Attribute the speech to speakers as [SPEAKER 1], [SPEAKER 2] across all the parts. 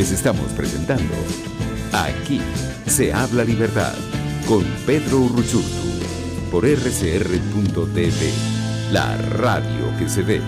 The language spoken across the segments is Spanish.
[SPEAKER 1] Les estamos presentando Aquí se habla libertad con Pedro Urruchurtu por rcr.tv, la radio que se ve.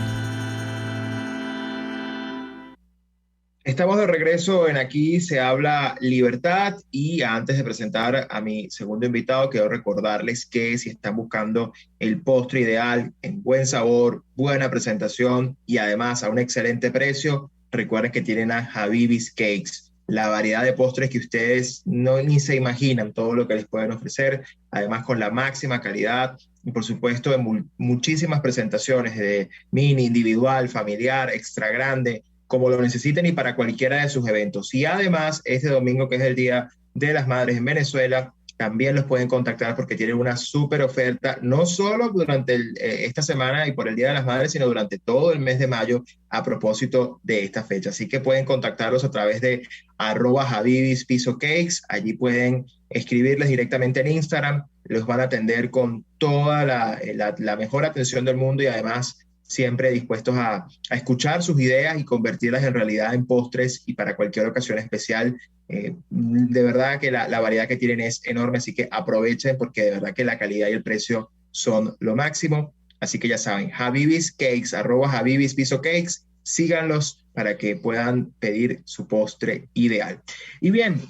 [SPEAKER 2] Estamos de regreso en Aquí se habla libertad y antes de presentar a mi segundo invitado, quiero recordarles que si están buscando el postre ideal en buen sabor, buena presentación y además a un excelente precio, recuerden que tienen a Habibis Cakes, la variedad de postres que ustedes no ni se imaginan todo lo que les pueden ofrecer, además con la máxima calidad y por supuesto de muchísimas presentaciones de mini, individual, familiar, extra grande como lo necesiten y para cualquiera de sus eventos. Y además, este domingo, que es el Día de las Madres en Venezuela, también los pueden contactar porque tienen una súper oferta, no solo durante esta semana y por el Día de las Madres, sino durante todo el mes de mayo a propósito de esta fecha. Así que pueden contactarlos a través de @habibis_cakes. Allí pueden escribirles directamente en Instagram. Los van a atender con toda la mejor atención del mundo y además siempre dispuestos a escuchar sus ideas y convertirlas en realidad en postres y para cualquier ocasión especial. De verdad que la variedad que tienen es enorme, así que aprovechen porque de verdad que la calidad y el precio son lo máximo. Así que ya saben, Habibis Cakes, @habibis_cakes, síganlos para que puedan pedir su postre ideal. Y bien,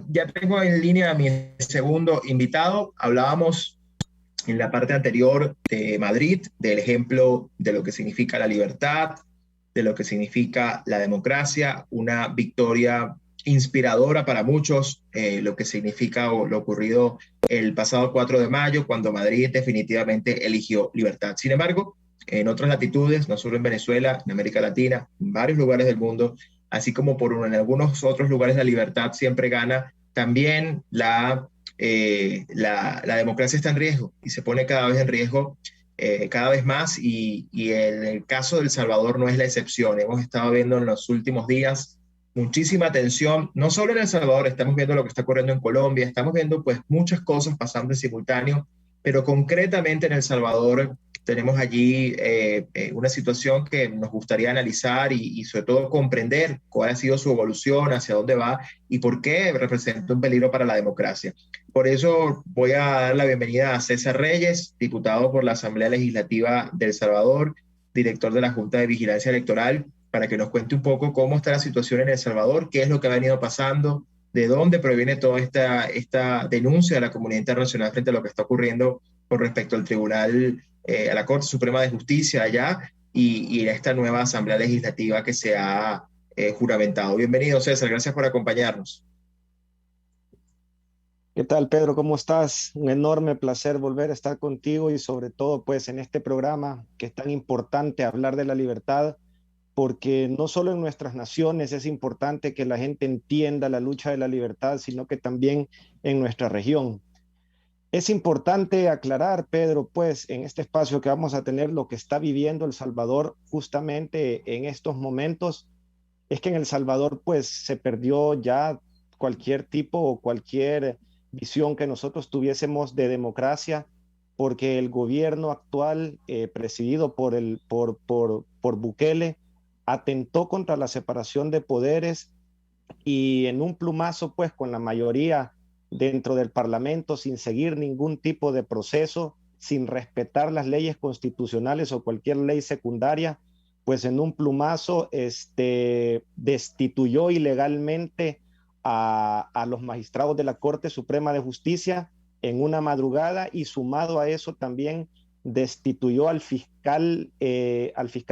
[SPEAKER 2] ya tengo en línea a mi segundo invitado. Hablábamos en la parte anterior de Madrid, del ejemplo de lo que significa la libertad, de lo que significa la democracia, una victoria inspiradora para muchos, lo que significa lo ocurrido el pasado 4 de mayo, cuando Madrid definitivamente eligió libertad. Sin embargo, en otras latitudes, no solo en Venezuela, en América Latina, en varios lugares del mundo, así como en algunos otros lugares la libertad siempre gana, también la democracia está en riesgo y se pone cada vez en riesgo, cada vez más y en el caso de El Salvador no es la excepción. Hemos estado viendo en los últimos días muchísima tensión, no solo en El Salvador, estamos viendo lo que está ocurriendo en Colombia, estamos viendo pues muchas cosas pasando en simultáneo, pero concretamente en El Salvador tenemos allí una situación que nos gustaría analizar y sobre todo comprender cuál ha sido su evolución, hacia dónde va y por qué representa un peligro para la democracia. Por eso voy a dar la bienvenida a César Reyes, diputado por la Asamblea Legislativa de El Salvador, director de la Junta de Vigilancia Electoral, para que nos cuente un poco cómo está la situación en El Salvador, qué es lo que ha venido pasando, de dónde proviene toda esta denuncia de la comunidad internacional frente a lo que está ocurriendo con respecto al Tribunal, a la Corte Suprema de Justicia allá y a esta nueva Asamblea Legislativa que se ha juramentado. Bienvenido, César, gracias por acompañarnos.
[SPEAKER 3] ¿Qué tal, Pedro? ¿Cómo estás? Un enorme placer volver a estar contigo y sobre todo pues en este programa que es tan importante hablar de la libertad, porque no solo en nuestras naciones es importante que la gente entienda la lucha de la libertad, sino que también en nuestra región. Es importante aclarar, Pedro, pues en este espacio que vamos a tener lo que está viviendo El Salvador justamente en estos momentos. Es que en El Salvador pues se perdió ya cualquier tipo o cualquier visión que nosotros tuviésemos de democracia, porque el gobierno actual presidido por Bukele atentó contra la separación de poderes y en un plumazo pues con la mayoría dentro del Parlamento sin seguir ningún tipo de proceso, sin respetar las leyes constitucionales o cualquier ley secundaria, pues en un plumazo destituyó ilegalmente a los magistrados de la Corte Suprema de Justicia en una madrugada y sumado a eso también destituyó al fiscal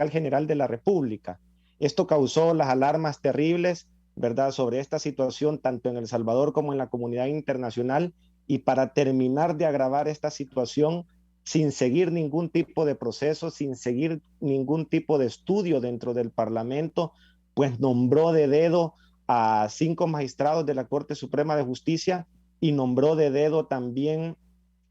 [SPEAKER 3] general de la República. Esto causó las alarmas terribles, ¿verdad?, sobre esta situación tanto en El Salvador como en la comunidad internacional, y para terminar de agravar esta situación sin seguir ningún tipo de proceso, sin seguir ningún tipo de estudio dentro del Parlamento, pues nombró de dedo a 5 magistrados de la Corte Suprema de Justicia y nombró de dedo también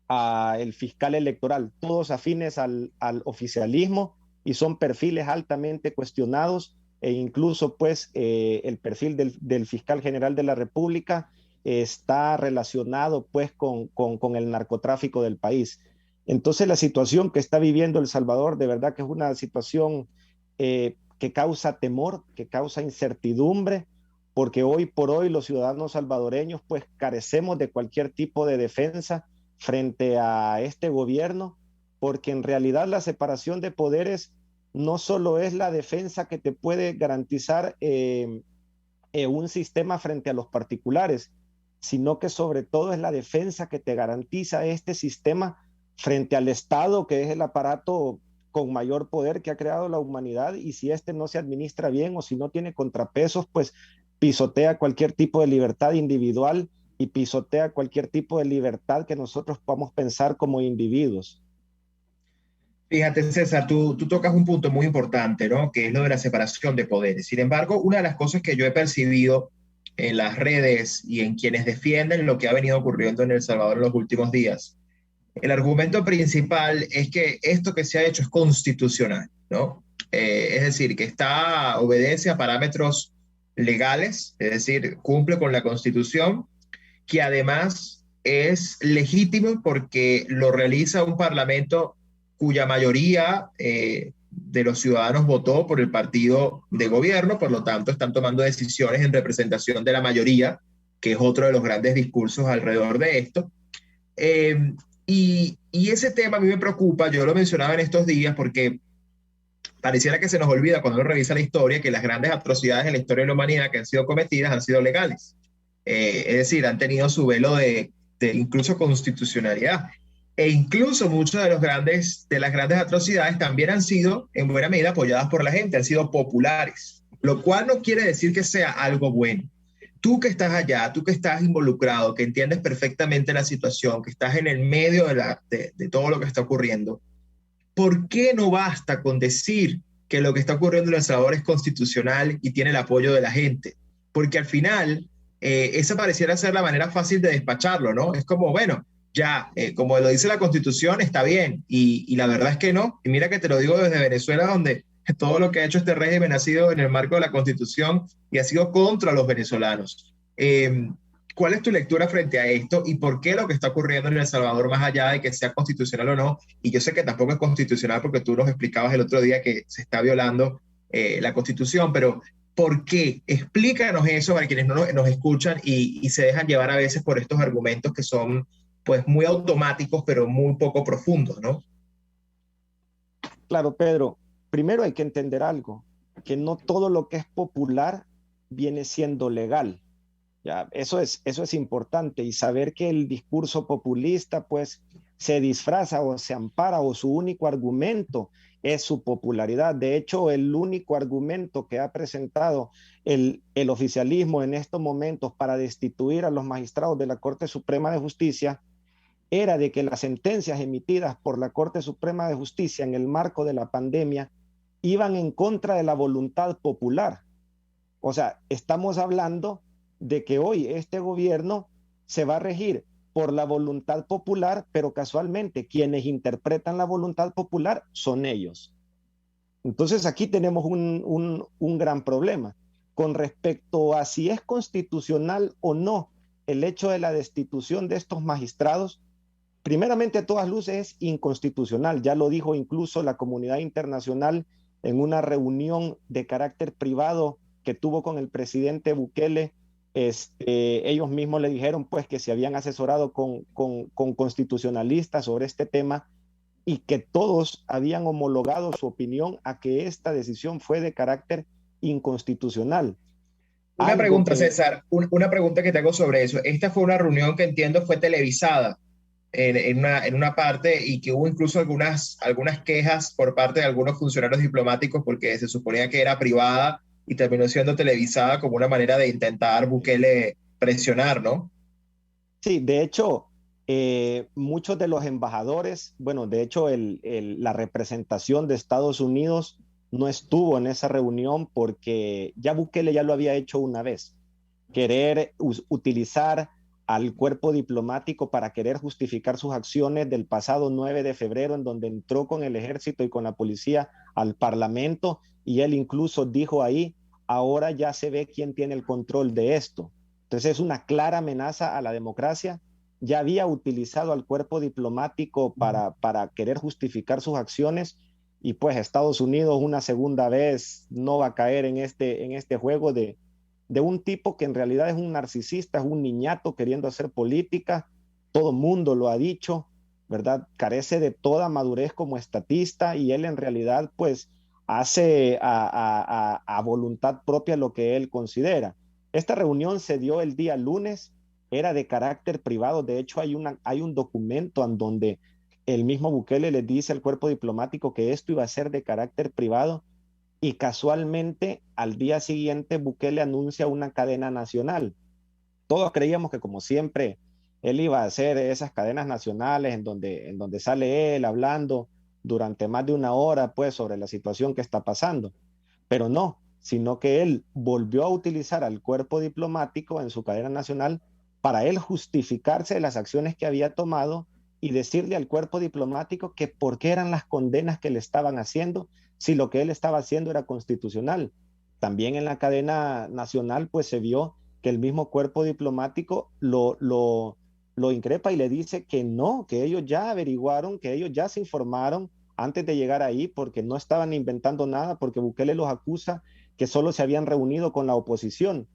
[SPEAKER 3] al fiscal electoral, todos afines al oficialismo y son perfiles altamente cuestionados e incluso pues el perfil del fiscal general de la República está relacionado pues con el narcotráfico del país. Entonces la situación que está viviendo El Salvador de verdad que es una situación que causa temor, que causa incertidumbre, porque hoy por hoy los ciudadanos salvadoreños pues carecemos de cualquier tipo de defensa frente a este gobierno, porque en realidad la separación de poderes no solo es la defensa que te puede garantizar un sistema frente a los particulares, sino que sobre todo es la defensa que te garantiza este sistema frente al Estado, que es el aparato con mayor poder que ha creado la humanidad, y si este no se administra bien o si no tiene contrapesos, pues pisotea cualquier tipo de libertad individual y pisotea cualquier tipo de libertad que nosotros podamos pensar como individuos.
[SPEAKER 2] Fíjate, César, tú tocas un punto muy importante, ¿no? Que es lo de la separación de poderes. Sin embargo, una de las cosas que yo he percibido en las redes y en quienes defienden lo que ha venido ocurriendo en El Salvador en los últimos días, el argumento principal es que esto que se ha hecho es constitucional, ¿no? Es decir, que obedece a parámetros legales, es decir, cumple con la Constitución, que además es legítimo porque lo realiza un parlamento cuya mayoría de los ciudadanos votó por el partido de gobierno, por lo tanto están tomando decisiones en representación de la mayoría, que es otro de los grandes discursos alrededor de esto. Y ese tema a mí me preocupa, yo lo mencionaba en estos días porque pareciera que se nos olvida cuando uno revisa la historia que las grandes atrocidades en la historia de la humanidad que han sido cometidas han sido legales. Es decir, han tenido su velo de incluso constitucionalidad. E incluso muchas de las grandes atrocidades también han sido en buena medida apoyadas por la gente, han sido populares, lo cual no quiere decir que sea algo bueno. Tú que estás allá, tú que estás involucrado, que entiendes perfectamente la situación, que estás en el medio de todo lo que está ocurriendo, ¿por qué no basta con decir que lo que está ocurriendo en El Salvador es constitucional y tiene el apoyo de la gente? Porque al final, esa pareciera ser la manera fácil de despacharlo, ¿no? Es como, bueno, ya, como lo dice la Constitución, está bien. Y la verdad es que no. Y mira que te lo digo desde Venezuela, donde todo lo que ha hecho este régimen ha sido en el marco de la Constitución y ha sido contra los venezolanos. ¿Cuál es tu lectura frente a esto y por qué lo que está ocurriendo en El Salvador, más allá de que sea constitucional o no, y yo sé que tampoco es constitucional porque tú nos explicabas el otro día que se está violando la Constitución, pero ¿por qué? Explícanos eso para quienes no nos escuchan y se dejan llevar a veces por estos argumentos que son pues muy automáticos pero muy poco profundos, ¿no?
[SPEAKER 3] Claro, Pedro, primero hay que entender algo, que no todo lo que es popular viene siendo legal. Ya, eso es importante, y saber que el discurso populista pues se disfraza o se ampara o su único argumento es su popularidad. De hecho, el único argumento que ha presentado el oficialismo en estos momentos para destituir a los magistrados de la Corte Suprema de Justicia era de que las sentencias emitidas por la Corte Suprema de Justicia en el marco de la pandemia iban en contra de la voluntad popular. O sea, estamos hablando de que hoy este gobierno se va a regir por la voluntad popular, pero casualmente quienes interpretan la voluntad popular son ellos. Entonces aquí tenemos un gran problema. Con respecto a si es constitucional o no el hecho de la destitución de estos magistrados, primeramente a todas luces es inconstitucional. Ya lo dijo incluso la comunidad internacional en una reunión de carácter privado que tuvo con el presidente Bukele. Ellos mismos le dijeron pues que se habían asesorado con constitucionalistas sobre este tema y que todos habían homologado su opinión a que esta decisión fue de carácter inconstitucional.
[SPEAKER 2] Una pregunta, César, una pregunta que te hago sobre eso. Esta fue una reunión que entiendo fue televisada en una parte y que hubo incluso algunas quejas por parte de algunos funcionarios diplomáticos porque se suponía que era privada y terminó siendo televisada como una manera de intentar Bukele presionar, ¿no?
[SPEAKER 3] Sí, de hecho, muchos de los embajadores, bueno, de hecho, la representación de Estados Unidos no estuvo en esa reunión porque ya Bukele ya lo había hecho una vez. Querer utilizar al cuerpo diplomático para querer justificar sus acciones del pasado 9 de febrero, en donde entró con el ejército y con la policía al Parlamento, y él incluso dijo ahí, ahora ya se ve quién tiene el control de esto. Entonces es una clara amenaza a la democracia. Ya había utilizado al cuerpo diplomático para querer justificar sus acciones, y pues Estados Unidos una segunda vez no va a caer en este juego de de un tipo que en realidad es un narcisista, es un niñato queriendo hacer política, todo mundo lo ha dicho, ¿verdad? Carece de toda madurez como estatista y él en realidad pues hace a voluntad propia lo que él considera. Esta reunión se dio el día lunes, era de carácter privado, de hecho hay un documento en donde el mismo Bukele le dice al cuerpo diplomático que esto iba a ser de carácter privado y casualmente al día siguiente Bukele anuncia una cadena nacional. Todos creíamos que como siempre él iba a hacer esas cadenas nacionales en donde sale él hablando durante más de una hora pues sobre la situación que está pasando, pero no, sino que él volvió a utilizar al cuerpo diplomático en su cadena nacional para él justificarse de las acciones que había tomado y decirle al cuerpo diplomático que por qué eran las condenas que le estaban haciendo si lo que él estaba haciendo era constitucional. También en la cadena nacional pues se vio que el mismo cuerpo diplomático lo increpa y le dice que no, que ellos ya averiguaron, que ellos ya se informaron antes de llegar ahí porque no estaban inventando nada, porque Bukele los acusa que solo se habían reunido con la oposición.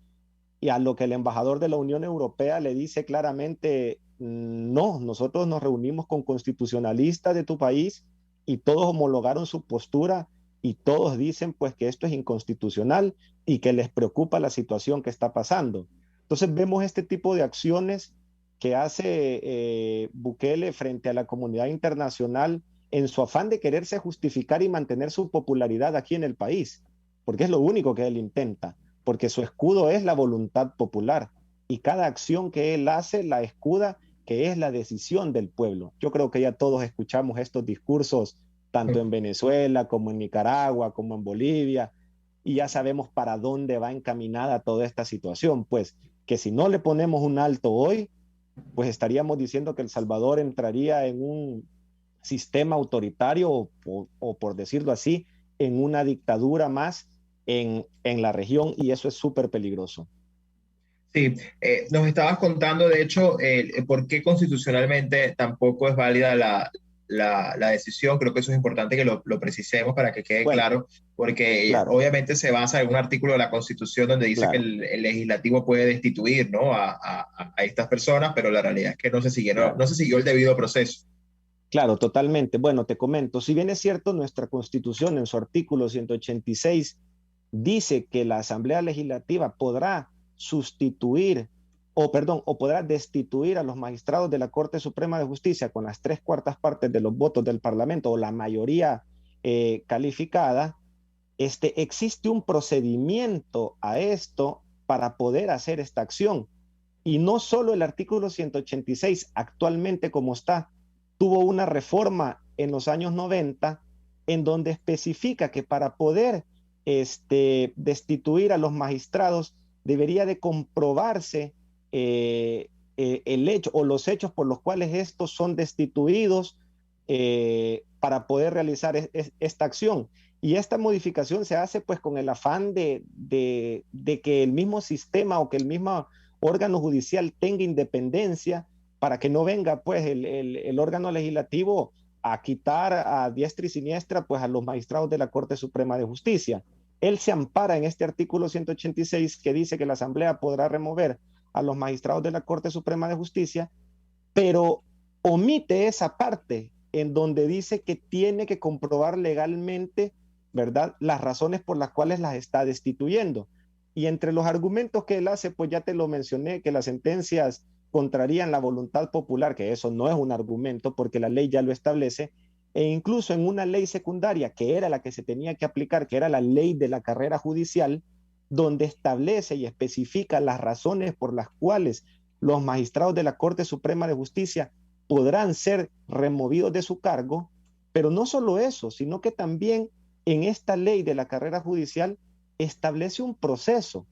[SPEAKER 3] Y a lo que el embajador de la Unión Europea le dice claramente, no, nosotros nos reunimos con constitucionalistas de tu país y todos homologaron su postura y todos dicen pues que esto es inconstitucional y que les preocupa la situación que está pasando. Entonces vemos este tipo de acciones que hace Bukele frente a la comunidad internacional en su afán de quererse justificar y mantener su popularidad aquí en el país, porque es lo único que él intenta, porque su escudo es la voluntad popular y cada acción que él hace la escuda que es la decisión del pueblo. Yo creo que ya todos escuchamos estos discursos tanto en Venezuela como en Nicaragua, como en Bolivia, y ya sabemos para dónde va encaminada toda esta situación, pues que si no le ponemos un alto hoy, pues estaríamos diciendo que El Salvador entraría en un sistema autoritario o por decirlo así, en una dictadura más en la región y eso es súper peligroso.
[SPEAKER 2] Sí, nos estabas contando, de hecho, por qué constitucionalmente tampoco es válida la decisión. Creo que eso es importante que lo precisemos para que quede
[SPEAKER 3] Bueno,
[SPEAKER 2] claro, porque
[SPEAKER 3] claro,
[SPEAKER 2] obviamente se basa en un artículo de la Constitución donde dice que
[SPEAKER 3] claro,
[SPEAKER 2] el legislativo puede destituir, ¿no? a estas personas, pero la realidad es que no
[SPEAKER 3] claro.
[SPEAKER 2] se siguió el debido proceso.
[SPEAKER 3] Claro, totalmente. Bueno, te comento, si bien es cierto, nuestra Constitución en su artículo 186 dice que la Asamblea Legislativa podrá sustituir o podrá destituir a los magistrados de la Corte Suprema de Justicia con las 3/4 partes de los votos del Parlamento o la mayoría calificada, existe un procedimiento a esto para poder hacer esta acción. Y no solo el artículo 186 actualmente como está, tuvo una reforma en los años 90 en donde especifica que para poder destituir a los magistrados debería de comprobarse el hecho o los hechos por los cuales estos son destituidos para poder realizar esta acción. Y esta modificación se hace pues con el afán de que el mismo sistema o que el mismo órgano judicial tenga independencia para que no venga pues el órgano legislativo a quitar a diestra y siniestra pues a los magistrados de la Corte Suprema de Justicia. Él se ampara en este artículo 186 que dice que la Asamblea podrá remover a los magistrados de la Corte Suprema de Justicia, pero omite esa parte en donde dice que tiene que comprobar legalmente, ¿verdad?, las razones por las cuales las está destituyendo. Y entre los argumentos que él hace, pues ya te lo mencioné, que las sentencias contrarían la voluntad popular, que eso no es un argumento porque la ley ya lo establece, e incluso en una ley secundaria, que era la que se tenía que aplicar, que era la ley de la carrera judicial, donde establece y especifica las razones por las cuales los magistrados de la Corte Suprema de Justicia podrán ser removidos de su cargo, pero no solo eso, sino que también en esta ley de la carrera judicial establece un proceso.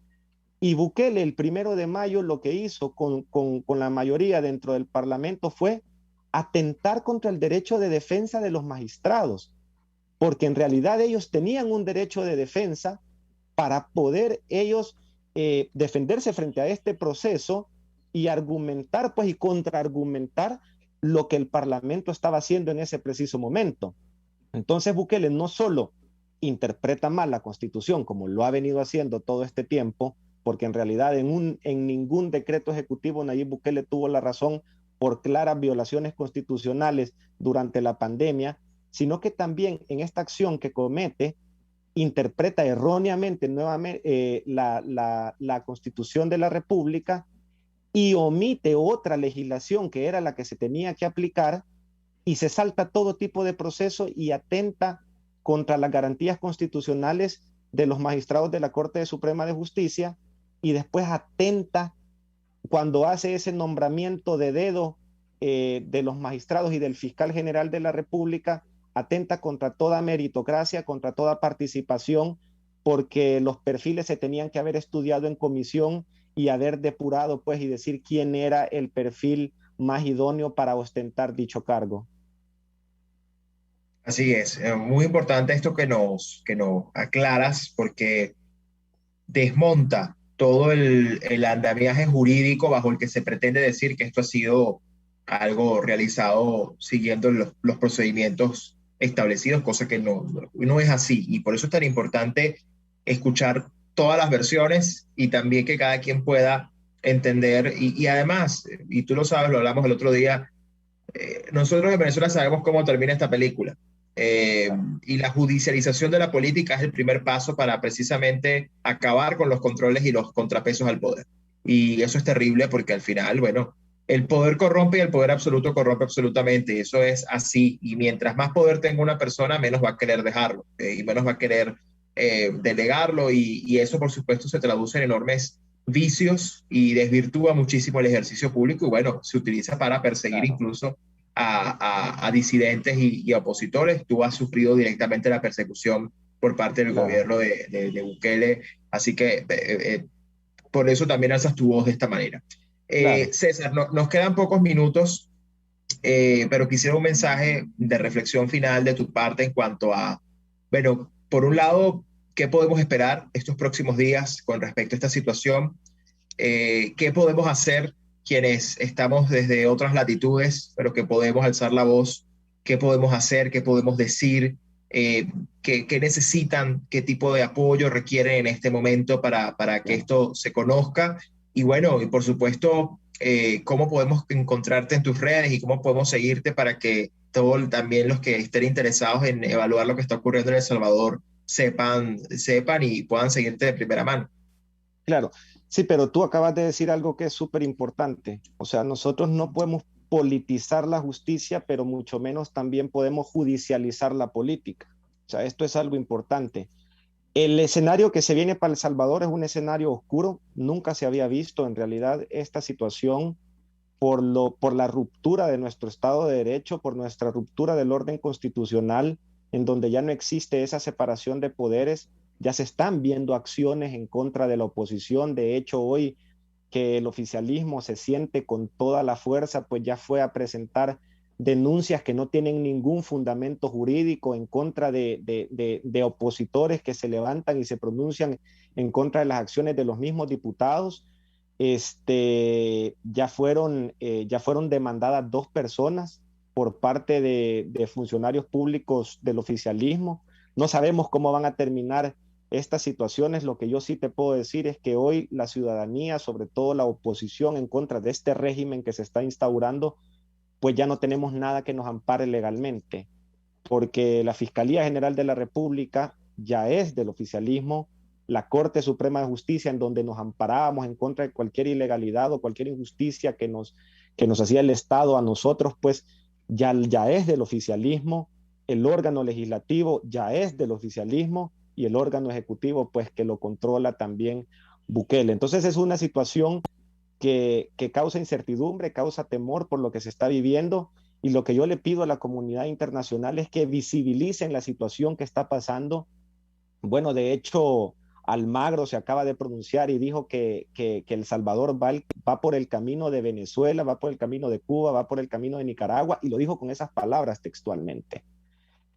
[SPEAKER 3] Y Bukele el 1 de mayo lo que hizo con la mayoría dentro del Parlamento fue atentar contra el derecho de defensa de los magistrados, porque en realidad ellos tenían un derecho de defensa para poder ellos defenderse frente a este proceso y argumentar pues y contraargumentar lo que el Parlamento estaba haciendo en ese preciso momento. Entonces Bukele no solo interpreta mal la Constitución como lo ha venido haciendo todo este tiempo, porque en realidad en ningún decreto ejecutivo Nayib Bukele tuvo la razón por claras violaciones constitucionales durante la pandemia, sino que también en esta acción que comete interpreta erróneamente nuevamente la Constitución de la República y omite otra legislación que era la que se tenía que aplicar y se salta todo tipo de proceso y atenta contra las garantías constitucionales de los magistrados de la Corte Suprema de Justicia y después atenta cuando hace ese nombramiento de dedo de los magistrados y del fiscal general de la República, atenta contra toda meritocracia, contra toda participación, porque los perfiles se tenían que haber estudiado en comisión y haber depurado, pues, y decir quién era el perfil más idóneo para ostentar dicho cargo.
[SPEAKER 2] Así es, muy importante esto que nos aclaras, porque desmonta todo el andamiaje jurídico bajo el que se pretende decir que esto ha sido algo realizado siguiendo los procedimientos establecidos, cosa que no es así. Y por eso es tan importante escuchar todas las versiones y también que cada quien pueda entender. Y además, y tú lo sabes, lo hablamos el otro día, nosotros en Venezuela sabemos cómo termina esta película. Eh, y la judicialización de la política es el primer paso para precisamente acabar con los controles y los contrapesos al poder. Y eso es terrible porque al final, bueno, el poder corrompe y el poder absoluto corrompe absolutamente. Y eso es así. Y mientras más poder tenga una persona, menos va a querer dejarlo y menos va a querer delegarlo. Y eso, por supuesto, se traduce en enormes vicios y desvirtúa muchísimo el ejercicio público. Y bueno, se utiliza para perseguir incluso a disidentes y a opositores. Tú has sufrido directamente la persecución por parte del gobierno de Bukele, así que por eso también alzas tu voz de esta manera. César, nos quedan pocos minutos, pero quisiera un mensaje de reflexión final de tu parte en cuanto a, bueno, por un lado, ¿qué podemos esperar estos próximos días con respecto a esta situación? ¿Qué podemos hacer quienes estamos desde otras latitudes, pero que podemos alzar la voz? ¿Qué podemos hacer? ¿Qué podemos decir? ¿Qué necesitan? ¿Qué tipo de apoyo requieren en este momento para que esto se conozca? Y bueno, y por supuesto, ¿cómo podemos encontrarte en tus redes y cómo podemos seguirte para que todos también los que estén interesados en evaluar lo que está ocurriendo en El Salvador sepan y puedan seguirte de primera mano?
[SPEAKER 3] Claro, sí, pero tú acabas de decir algo que es súper importante. O sea, nosotros no podemos politizar la justicia, pero mucho menos también podemos judicializar la política. O sea, esto es algo importante. El escenario que se viene para El Salvador es un escenario oscuro. Nunca se había visto en realidad esta situación por la ruptura de nuestro Estado de Derecho, por nuestra ruptura del orden constitucional, en donde ya no existe esa separación de poderes. Ya se están viendo acciones en contra de la oposición. De hecho, hoy que el oficialismo se siente con toda la fuerza, pues ya fue a presentar denuncias que no tienen ningún fundamento jurídico en contra de opositores que se levantan y se pronuncian en contra de las acciones de los mismos diputados. Ya fueron demandadas 2 personas por parte de funcionarios públicos del oficialismo. No sabemos cómo van a terminar estas situaciones. Lo que yo sí te puedo decir es que hoy la ciudadanía, sobre todo la oposición en contra de este régimen que se está instaurando, pues ya no tenemos nada que nos ampare legalmente, porque la Fiscalía General de la República ya es del oficialismo, la Corte Suprema de Justicia, en donde nos amparábamos en contra de cualquier ilegalidad o cualquier injusticia que nos hacía el Estado a nosotros, pues ya es del oficialismo, el órgano legislativo ya es del oficialismo y el órgano ejecutivo, pues que lo controla también Bukele. Entonces es una situación que causa incertidumbre, causa temor por lo que se está viviendo, y lo que yo le pido a la comunidad internacional es que visibilicen la situación que está pasando. Bueno, de hecho, Almagro se acaba de pronunciar y dijo que El Salvador va por el camino de Venezuela, va por el camino de Cuba, va por el camino de Nicaragua, y lo dijo con esas palabras textualmente.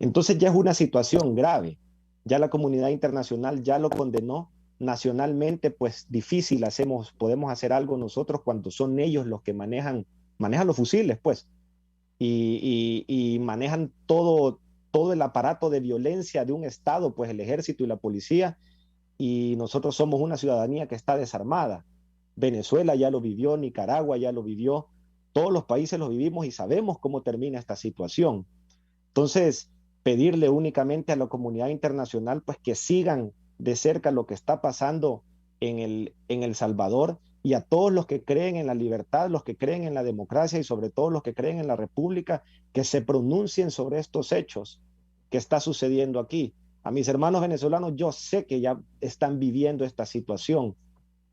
[SPEAKER 3] Entonces ya es una situación grave. Ya la comunidad internacional ya lo condenó. Nacionalmente, pues difícil podemos hacer algo nosotros cuando son ellos los que manejan los fusiles, pues, y manejan todo el aparato de violencia de un Estado, pues el ejército y la policía. y nosotros somos una ciudadanía que está desarmada. Venezuela ya lo vivió, Nicaragua ya lo vivió, todos los países lo vivimos y sabemos cómo termina esta situación. Entonces, pedirle únicamente a la comunidad internacional pues que sigan de cerca lo que está pasando en El Salvador, y a todos los que creen en la libertad, los que creen en la democracia y sobre todo los que creen en la república, que se pronuncien sobre estos hechos que está sucediendo aquí. A mis hermanos venezolanos, yo sé que ya están viviendo esta situación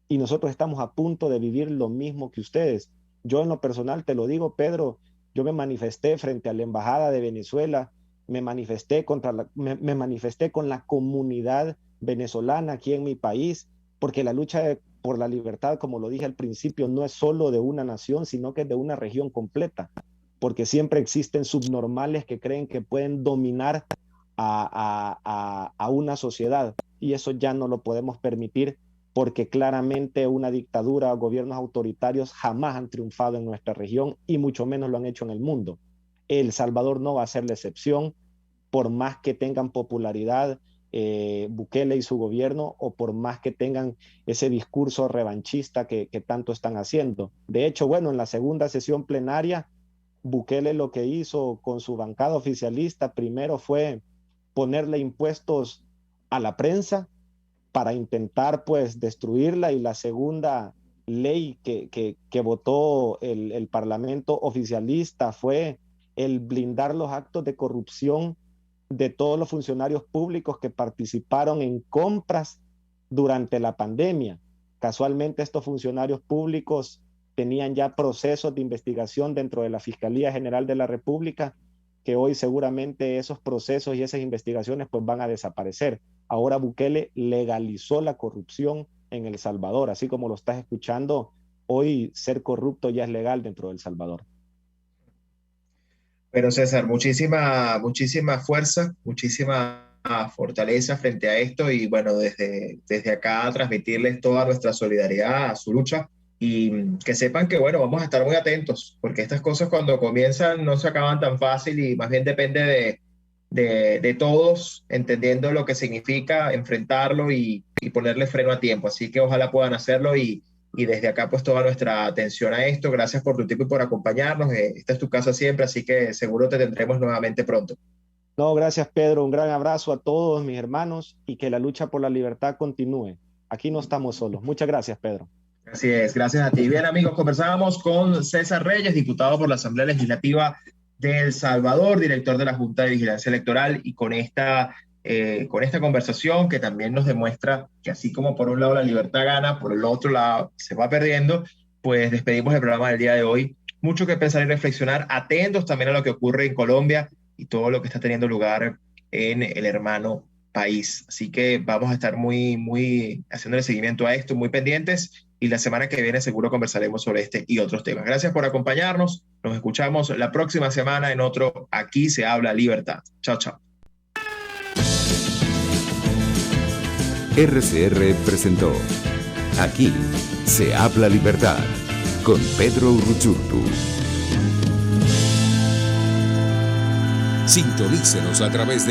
[SPEAKER 3] y nosotros estamos a punto de vivir lo mismo que ustedes. Yo en lo personal te lo digo, Pedro, yo me manifesté frente a la Embajada de Venezuela, me manifesté con la comunidad venezolana aquí en mi país, porque la lucha por la libertad, como lo dije al principio, no es solo de una nación, sino que es de una región completa, porque siempre existen subnormales que creen que pueden dominar a una sociedad, y eso ya no lo podemos permitir, porque claramente una dictadura o gobiernos autoritarios jamás han triunfado en nuestra región y mucho menos lo han hecho en el mundo. El Salvador no va a ser la excepción, por más que tengan popularidad Bukele y su gobierno, o por más que tengan ese discurso revanchista que tanto están haciendo. De hecho, bueno, en la segunda sesión plenaria, Bukele lo que hizo con su bancada oficialista primero fue ponerle impuestos a la prensa para intentar pues destruirla, y la segunda ley que votó el Parlamento oficialista fue el blindar los actos de corrupción de todos los funcionarios públicos que participaron en compras durante la pandemia. Casualmente estos funcionarios públicos tenían ya procesos de investigación dentro de la Fiscalía General de la República, que hoy seguramente esos procesos y esas investigaciones pues van a desaparecer. Ahora Bukele legalizó la corrupción en El Salvador, así como lo estás escuchando, hoy ser corrupto ya es legal dentro de El Salvador.
[SPEAKER 2] Pero César, muchísima fuerza, muchísima fortaleza frente a esto y bueno, desde acá transmitirles toda nuestra solidaridad a su lucha y que sepan que bueno, vamos a estar muy atentos porque estas cosas cuando comienzan no se acaban tan fácil y más bien depende de todos entendiendo lo que significa enfrentarlo y ponerle freno a tiempo. Así que ojalá puedan hacerlo y desde acá pues toda nuestra atención a esto. Gracias por tu tiempo y por acompañarnos. Esta es tu casa siempre, así que seguro te tendremos nuevamente pronto.
[SPEAKER 3] No, gracias Pedro, un gran abrazo a todos mis hermanos y que la lucha por la libertad continúe. Aquí no estamos solos. Muchas gracias, Pedro.
[SPEAKER 2] Así es, gracias a ti. Bien amigos, conversábamos con César Reyes, diputado por la Asamblea Legislativa de El Salvador, director de la Junta de Vigilancia Electoral, y con esta conversación que también nos demuestra que así como por un lado la libertad gana, por el otro lado se va perdiendo, pues despedimos el programa del día de hoy. Mucho que pensar y reflexionar, atentos también a lo que ocurre en Colombia y todo lo que está teniendo lugar en el hermano país. Así que vamos a estar muy haciéndole seguimiento a esto, muy pendientes, y la semana que viene seguro conversaremos sobre este y otros temas. Gracias por acompañarnos. Nos escuchamos la próxima semana en otro Aquí se habla libertad. Chao, chao.
[SPEAKER 1] RCR presentó Aquí se habla libertad con Pedro Urruchurtu.
[SPEAKER 4] Sintonícenos a través de